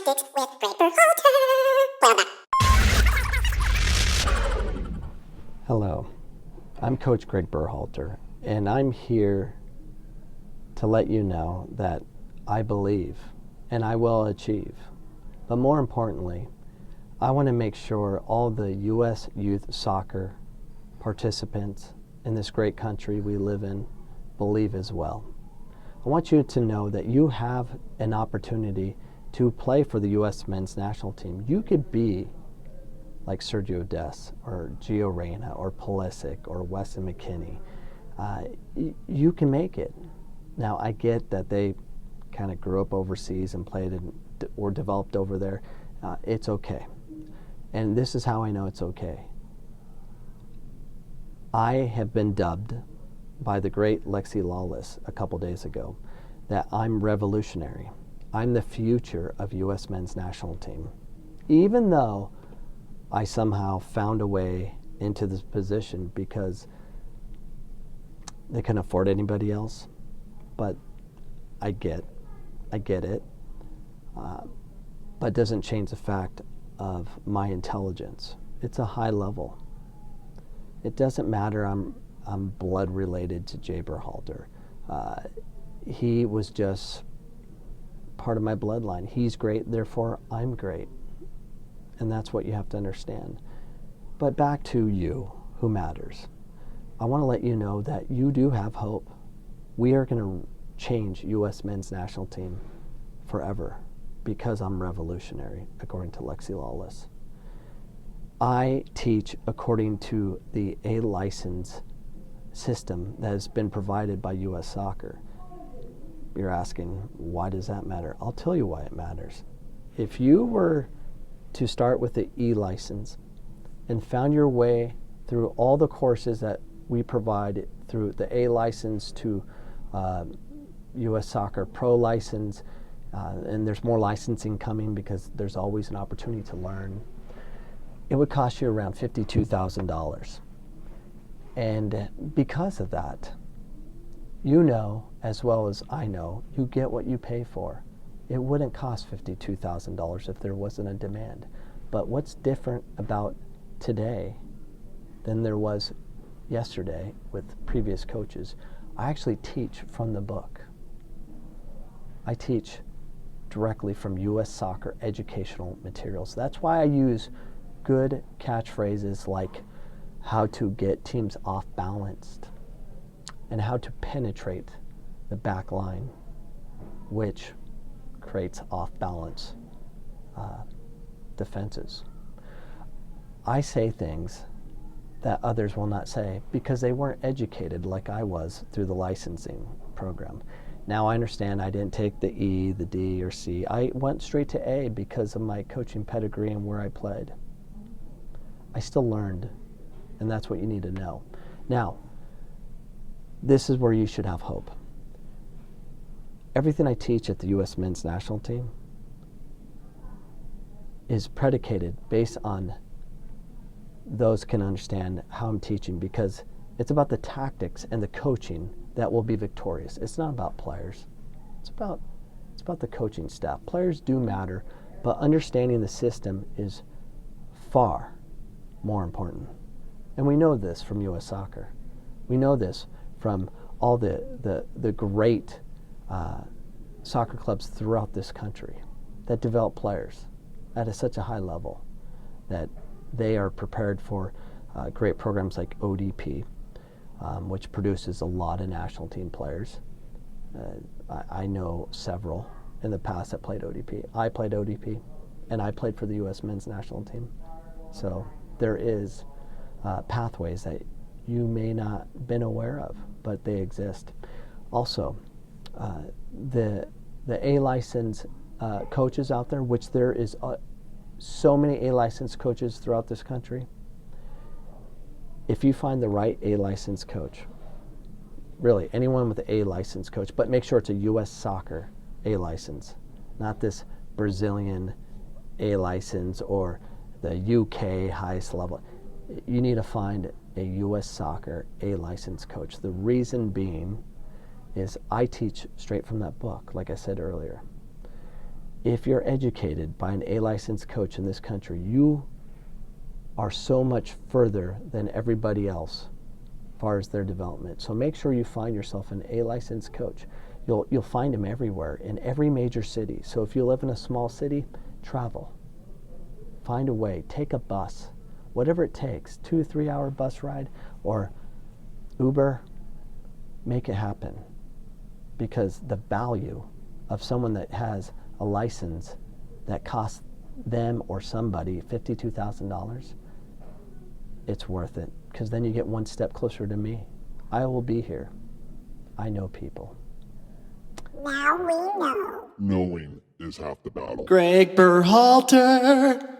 Gymnastics with Gregg Berhalter. Well done. Hello, I'm Coach Gregg Berhalter, and I'm here to let you know that I believe and I will achieve. But more importantly, I want to make sure all the U.S. youth soccer participants in this great country we live in believe as well. I want you to know that you have an opportunity to play for the U.S. men's national team. You could be like Sergio Des or Gio Reyna or Pulisic or Weston McKennie. You can make it. Now, I get that they kind of grew up overseas and played or developed over there. It's okay. And this is how I know it's okay. I have been dubbed by the great Alexis Lalas a couple days ago that I'm revolutionary. I'm the future of U.S. men's national team. Even though I somehow found a way into this position because they couldn't afford anybody else, but I get it, but it doesn't change the fact of my intelligence. It's a high level. It doesn't matter I'm blood related to Jay Berhalter. He was just part of my bloodline. He's great, therefore I'm great. And that's what you have to understand. But back to you, who matters. I want to let you know that you do have hope. We are going to change U.S. men's national team forever because I'm revolutionary, according to Alexis Lalas. I teach according to the A license system that has been provided by U.S. Soccer. You're asking, why does that matter? I'll tell you why it matters. If you were to start with the E license and found your way through all the courses that we provide through the A license to U.S. Soccer Pro license, and there's more licensing coming because there's always an opportunity to learn, it would cost you around $52,000. And because of that, you know as well as I know, you get what you pay for. It wouldn't cost $52,000 if there wasn't a demand. But what's different about today than there was yesterday with previous coaches, I actually teach from the book. I teach directly from U.S. Soccer educational materials. That's why I use good catchphrases like how to get teams off balanced and how to penetrate the back line, which creates off-balance defenses. I say things that others will not say because they weren't educated like I was through the licensing program. Now I understand I didn't take the E, the D, or C. I went straight to A because of my coaching pedigree and where I played. I still learned, and that's what you need to know. Now, this is where you should have hope. Everything I teach at the U.S. men's national team is predicated based on those can understand how I'm teaching, because it's about the tactics and the coaching that will be victorious. It's not about players. It's about the coaching staff. Players do matter, but understanding the system is far more important. And we know this from U.S. Soccer. We know this from all the great soccer clubs throughout this country that develop players at such a high level that they are prepared for great programs like ODP, which produces a lot of national team players. I know several in the past that played ODP. I played ODP, and I played for the U.S. men's national team. So there is pathways that you may not have been aware of, but they exist. Also, the A license coaches out there, which there is so many A license coaches throughout this country. If you find the right A license coach, really anyone with an A license coach, but make sure it's a U.S. Soccer A license, not this Brazilian A license or the UK highest level. You need to find a U.S. Soccer A license coach. The reason being is I teach straight from that book, like I said earlier. If you're educated by an A-licensed coach in this country, you are so much further than everybody else as far as their development. So make sure you find yourself an A-licensed coach. You'll find them everywhere, in every major city. So if you live in a small city, travel. Find a way. Take a bus. Whatever it takes, 2-3 hour bus ride or Uber, make it happen. Because the value of someone that has a license that costs them or somebody $52,000, it's worth it. Because then you get one step closer to me. I will be here. I know people. Now we know. Knowing is half the battle. Gregg Berhalter.